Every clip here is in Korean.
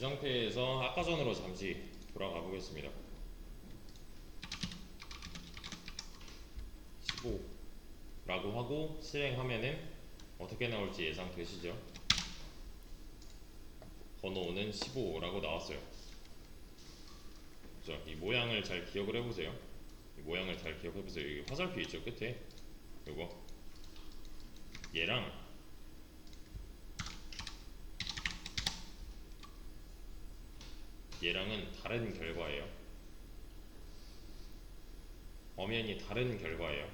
상태에서 아까 전으로 잠시 돌아가 보겠습니다. 15라고 하고 실행하면은 어떻게 나올지 예상되시죠? 번호는 15라고 나왔어요. 그죠? 이 모양을 잘 기억을 해보세요. 이 모양을 잘 기억해보세요. 여기 화살표 있죠? 끝에 요거 얘랑 얘랑은 다른 결과예요. 엄연히 다른 결과예요.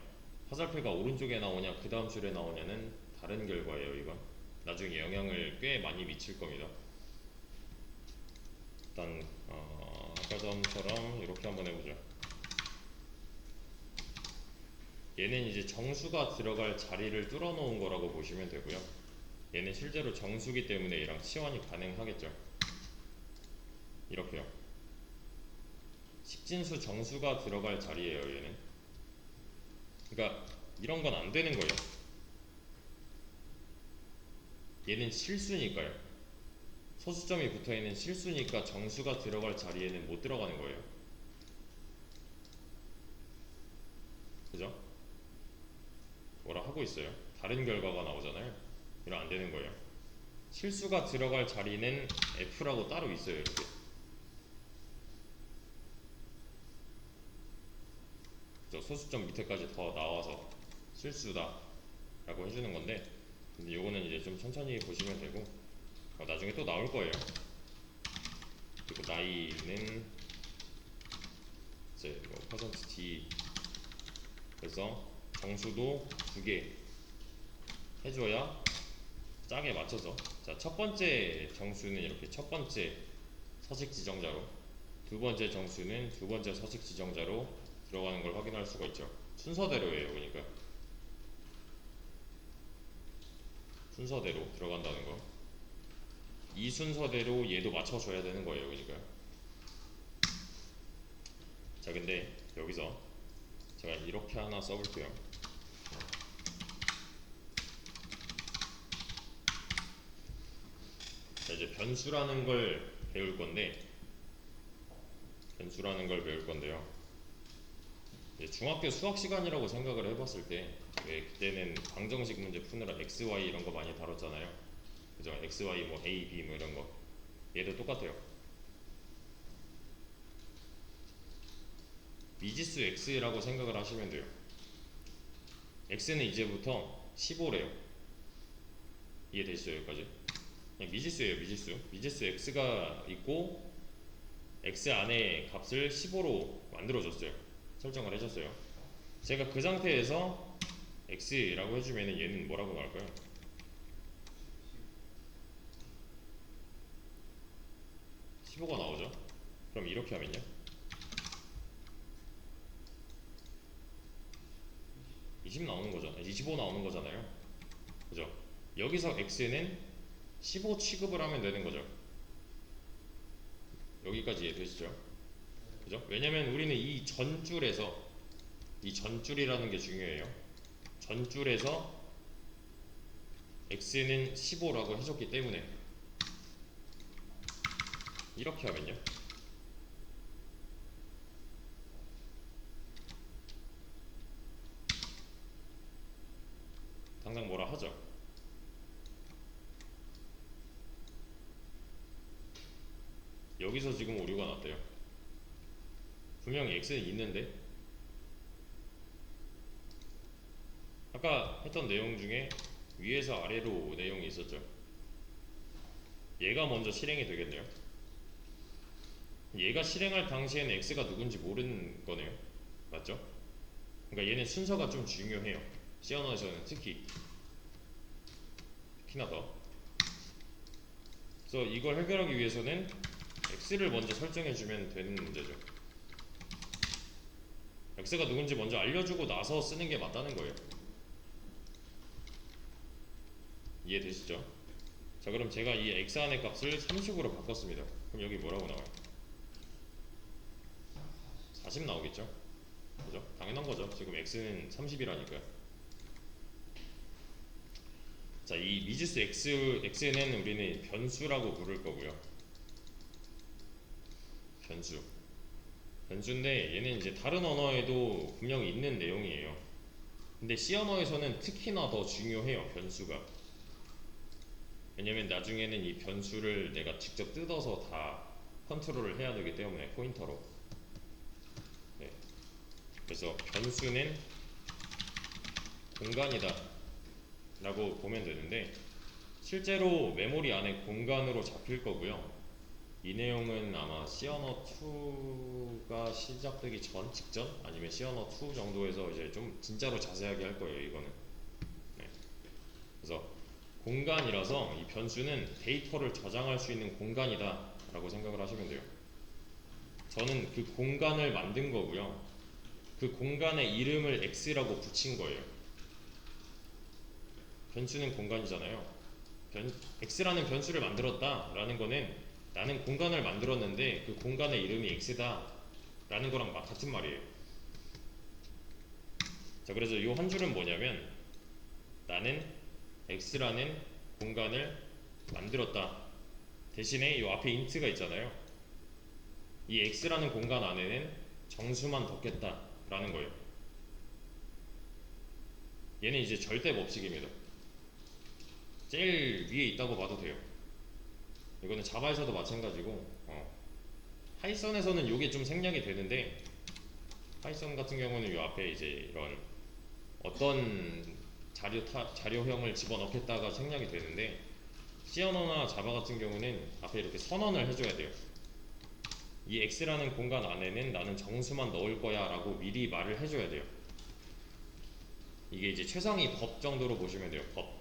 화살표가 오른쪽에 나오냐 그 다음 줄에 나오냐는 다른 결과예요. 이건 나중에 영향을 꽤 많이 미칠 겁니다. 일단 아까 전처럼 이렇게 한번 해보죠. 얘는 이제 정수가 들어갈 자리를 뚫어 놓은 거라고 보시면 되고요. 얘는 실제로 정수기 때문에 얘랑 치환이 가능하겠죠. 이렇게요. 식진수 정수가 들어갈 자리예요. 얘는. 그러니까 이런 건 안 되는 거예요. 얘는 실수니까요. 소수점이 붙어있는 실수니까 정수가 들어갈 자리에는 못 들어가는 거예요. 그죠? 뭐라 하고 있어요. 다른 결과가 나오잖아요. 이러면 안 되는 거예요. 실수가 들어갈 자리는 F라고 따로 있어요. 이렇게. 소수점 밑에까지 더 나와서 실수다 라고 해주는 건데, 근데 요거는 이제 좀 천천히 보시면 되고 나중에 또 나올 거예요. 그리고 나이는 이제 뭐 %d 그래서 정수도 2개 해줘야 짝에 맞춰서, 자, 첫 번째 정수는 이렇게 첫 번째 서식 지정자로, 두 번째 정수는 두 번째 서식 지정자로 들어가는 걸 확인할 수가 있죠. 순서대로예요. 그러니까 순서대로 들어간다는 거. 이 순서대로 얘도 맞춰줘야 되는 거예요. 그러니까. 자, 근데 여기서 제가 이렇게 하나 써볼게요. 자, 이제 변수라는 걸 배울 건데요. 이제 중학교 수학 시간이라고 생각을 해봤을 때, 왜 그때는 방정식 문제 푸느라 x, y 이런 거 많이 다뤘잖아요. 그죠? x, y 뭐 a, b 뭐 이런 거. 얘도 똑같아요. 미지수 x라고 생각을 하시면 돼요. x는 이제부터 15래요. 이해되시죠? 여기까지? 그냥 미지수예요. 미지수 x가 있고 x 안에 값을 15로 만들어줬어요. 설정을 해줬어요. 제가 그 상태에서 x라고 해주면 얘는 뭐라고 나올까요? 15가 나오죠. 그럼 이렇게 하면요, 20 나오는 거잖아요. 25 나오는 거잖아요. 그죠? 여기서 x는 15 취급을 하면 되는 거죠. 여기까지 이해되시죠? 그죠? 왜냐면 우리는 이 전줄에서, 이 전줄이라는 게 중요해요. 전줄에서 x는 15라고 해줬기 때문에 이렇게 하면요, 당장 뭐라 하죠. 여기서 지금 오류가 났대요. 분명히 x는 있는데 아까 했던 내용 중에 위에서 아래로 내용이 있었죠. 얘가 먼저 실행이 되겠네요. 얘가 실행할 당시에는 x가 누군지 모르는 거네요. 맞죠? 그러니까 얘는 순서가 좀 중요해요. C 언어에서는 특히나 더. 그래서 이걸 해결하기 위해서는 x를 먼저 설정해주면 되는 문제죠. x가 누군지 먼저 알려주고 나서 쓰는 게 맞다는 거예요. 이해되시죠? 자, 그럼 제가 이 x 안의 값을 30으로 바꿨습니다. 그럼 여기 뭐라고 나와요? 40 나오겠죠? 그죠? 당연한 거죠. 지금 x는 30이라니까요. 자, 이 미지수 x는 우리는 변수라고 부를 거고요. 변수. 변수인데 얘는 이제 다른 언어에도 분명히 있는 내용이에요. 근데 C 언어에서는 특히나 더 중요해요, 변수가. 왜냐면 나중에는 이 변수를 내가 직접 뜯어서 다 컨트롤을 해야 되기 때문에 포인터로. 네. 그래서 변수는 공간이다 라고 보면 되는데, 실제로 메모리 안에 공간으로 잡힐 거고요. 이 내용은 아마 C 언어 2가 시작되기 전, 직전, 아니면 C 언어 2 정도에서 이제 좀 진짜로 자세하게 할 거예요, 이거는. 네. 그래서 공간이라서 이 변수는 데이터를 저장할 수 있는 공간이다 라고 생각을 하시면 돼요. 저는 그 공간을 만든 거고요. 그 공간의 이름을 X라고 붙인 거예요. 변수는 공간이잖아요. X라는 변수를 만들었다 라는 거는 나는 공간을 만들었는데 그 공간의 이름이 X다 라는 거랑 같은 말이에요. 자, 그래서 이 한 줄은 뭐냐면, 나는 X라는 공간을 만들었다. 대신에 이 앞에 인트가 있잖아요. 이 X라는 공간 안에는 정수만 넣겠다 라는 거예요. 얘는 이제 절대 법칙입니다. 제일 위에 있다고 봐도 돼요. 이거는 자바에서도 마찬가지고, 파이썬에서는 이게 좀 생략이 되는데, 파이썬 같은 경우는 이 앞에 이제 이런 어떤 자료형을 집어넣겠다가 생략이 되는데, C 언어나 자바 같은 경우는 앞에 이렇게 선언을 해줘야 돼요. 이 X라는 공간 안에는 나는 정수만 넣을 거야 라고 미리 말을 해줘야 돼요. 이게 이제 최상위 법 정도로 보시면 돼요. 법.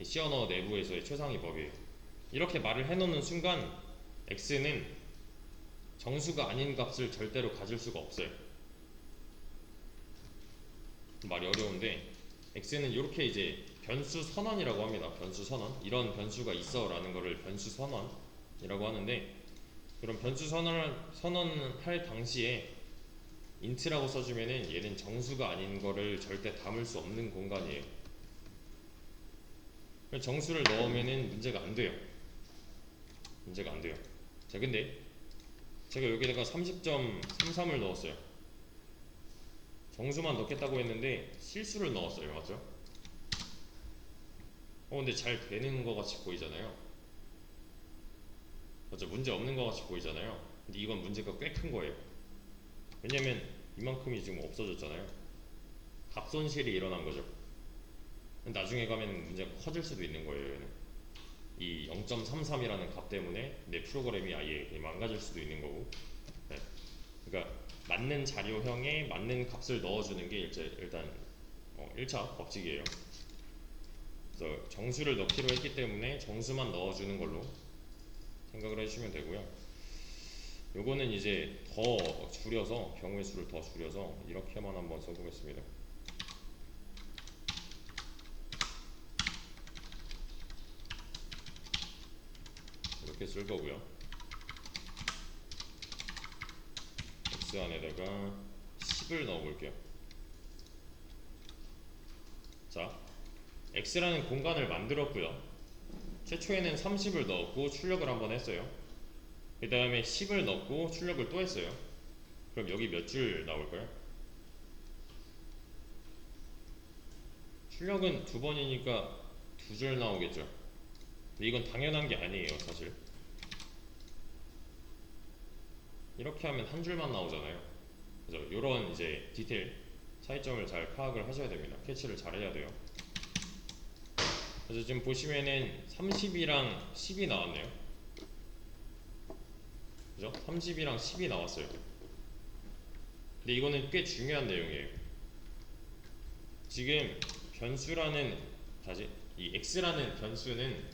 C 언어 내부에서의 최상위 법이에요. 이렇게 말을 해놓는 순간 X는 정수가 아닌 값을 절대로 가질 수가 없어요. 말이 어려운데, X는 이렇게 이제 변수 선언이라고 합니다. 변수 선언. 이런 변수가 있어 라는 거를 변수 선언이라고 하는데, 그럼 변수 선언할 당시에 int라고 써주면은 얘는 정수가 아닌 거를 절대 담을 수 없는 공간이에요. 정수를 넣으면은 문제가 안 돼요. 문제가 안 돼요. 자, 근데 제가 여기다가 30.33을 넣었어요. 정수만 넣겠다고 했는데 실수를 넣었어요. 맞죠? 근데 잘 되는 거 같이 보이잖아요. 맞죠? 문제 없는 거 같이 보이잖아요. 근데 이건 문제가 꽤 큰 거예요. 왜냐면 이만큼이 지금 없어졌잖아요. 값 손실이 일어난 거죠. 나중에 가면 문제가 커질 수도 있는 거예요. 얘는. 이 0.33이라는 값 때문에 내 프로그램이 아예 망가질 수도 있는 거고. 네. 그러니까 맞는 자료형에 맞는 값을 넣어주는 게 일단 1차 법칙이에요. 그래서 정수를 넣기로 했기 때문에 정수만 넣어주는 걸로 생각을 해주시면 되고요. 요거는 이제 더 줄여서, 경우의 수를 더 줄여서 이렇게만 한번 써보겠습니다. 이렇게 쓸 거고요. X 안에다가 10을 넣어볼게요. 자, X라는 공간을 만들었고요. 최초에는 30을 넣었고 출력을 한번 했어요. 그 다음에 10을 넣고 출력을 또 했어요. 그럼 여기 몇 줄 나올까요? 출력은 두 번이니까 두 줄 나오겠죠. 근데 이건 당연한 게 아니에요, 사실. 이렇게 하면 한 줄만 나오잖아요. 그래서 이런 이제 디테일 차이점을 잘 파악을 하셔야 됩니다. 캐치를 잘 해야 돼요. 그래서 지금 보시면은 30이랑 10이 나왔네요. 그죠? 30이랑 10이 나왔어요. 근데 이거는 꽤 중요한 내용이에요. 지금 변수라는, 이 x라는 변수는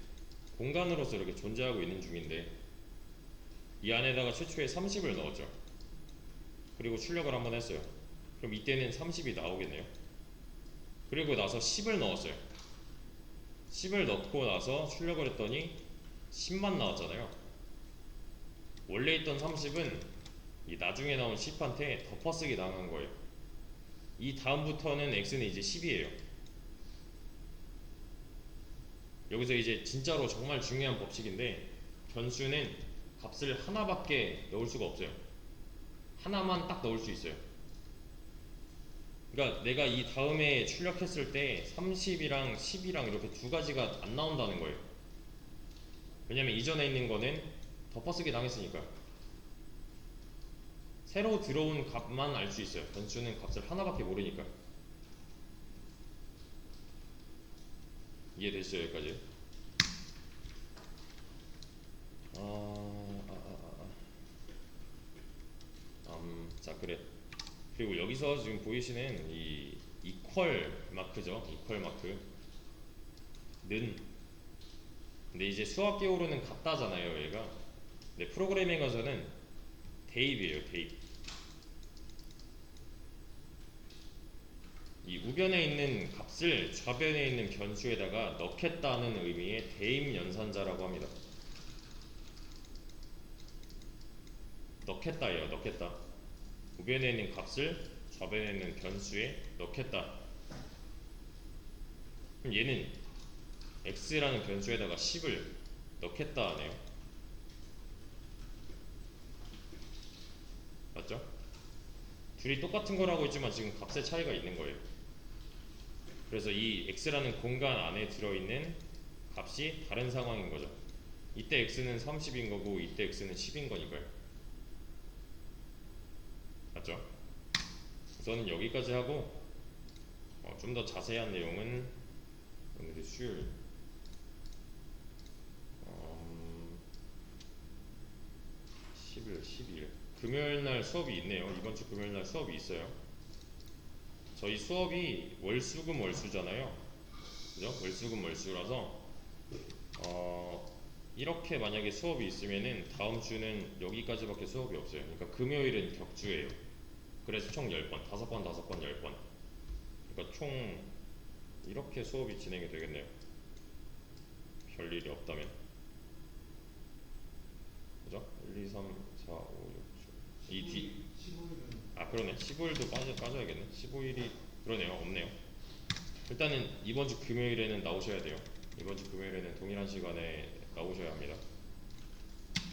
공간으로서 이렇게 존재하고 있는 중인데, 이 안에다가 최초에 30을 넣었죠. 그리고 출력을 한번 했어요. 그럼 이때는 30이 나오겠네요. 그리고 나서 10을 넣었어요. 10을 넣고 나서 출력을 했더니 10만 나왔잖아요. 원래 있던 30은 이 나중에 나온 10한테 덮어쓰기 당한 거예요. 이 다음부터는 x는 이제 10이에요. 여기서 이제 진짜로 정말 중요한 법칙인데, 변수는 값을 하나밖에 넣을 수가 없어요. 하나만 딱 넣을 수 있어요. 그러니까 내가 이 다음에 출력했을 때 30이랑 10이랑 이렇게 두 가지가 안 나온다는 거예요. 왜냐면 이전에 있는 거는 덮어쓰기 당했으니까. 새로 들어온 값만 알 수 있어요. 변수는 값을 하나밖에 모르니까. 이해되시죠? 여기까지? 자, 그래. 그리고 여기서 지금 보이시는 이 이퀄 마크죠? 이퀄 마크. 는. 근데 이제 수학 기호로는 같다잖아요, 얘가. 근데 프로그래밍에서는 대입이에요, 대입. 이 우변에 있는 값을 좌변에 있는 변수에다가 넣겠다는 의미의 대입 연산자라고 합니다. 넣겠다예요, 넣겠다. 우변에 있는 값을 좌변에 있는 변수에 넣겠다. 그럼 얘는 x라는 변수에다가 10을 넣겠다 하네요. 맞죠? 둘이 똑같은 거라고 했지만 지금 값의 차이가 있는 거예요. 그래서 이 x라는 공간 안에 들어있는 값이 다른 상황인 거죠. 이때 x는 30인 거고 이때 x는 10인 거니까요. 맞죠? 우선은 여기까지 하고 좀 더 자세한 내용은 오늘의 수요일 10일, 12일 금요일 날 수업이 있네요. 이번 주 금요일 날 수업이 있어요. 저희 수업이 월수금 월수잖아요. 그죠? 월수금 월수라서 이렇게 만약에 수업이 있으면은 다음 주는 여기까지밖에 수업이 없어요. 그러니까 금요일은 격주예요. 그래서 총 10번, 5번, 5번, 10번. 그러니까 총 이렇게 수업이 진행이 되겠네요. 별일이 없다면. 그죠? 1, 2, 3, 4, 5, 6, 7. 이 뒤. 15일은. 그러네. 15일도 빠져야겠네. 15일이 그러네요. 없네요. 일단은 이번 주 금요일에는 나오셔야 돼요. 이번 주 금요일에는 동일한 시간에 나오셔야 합니다.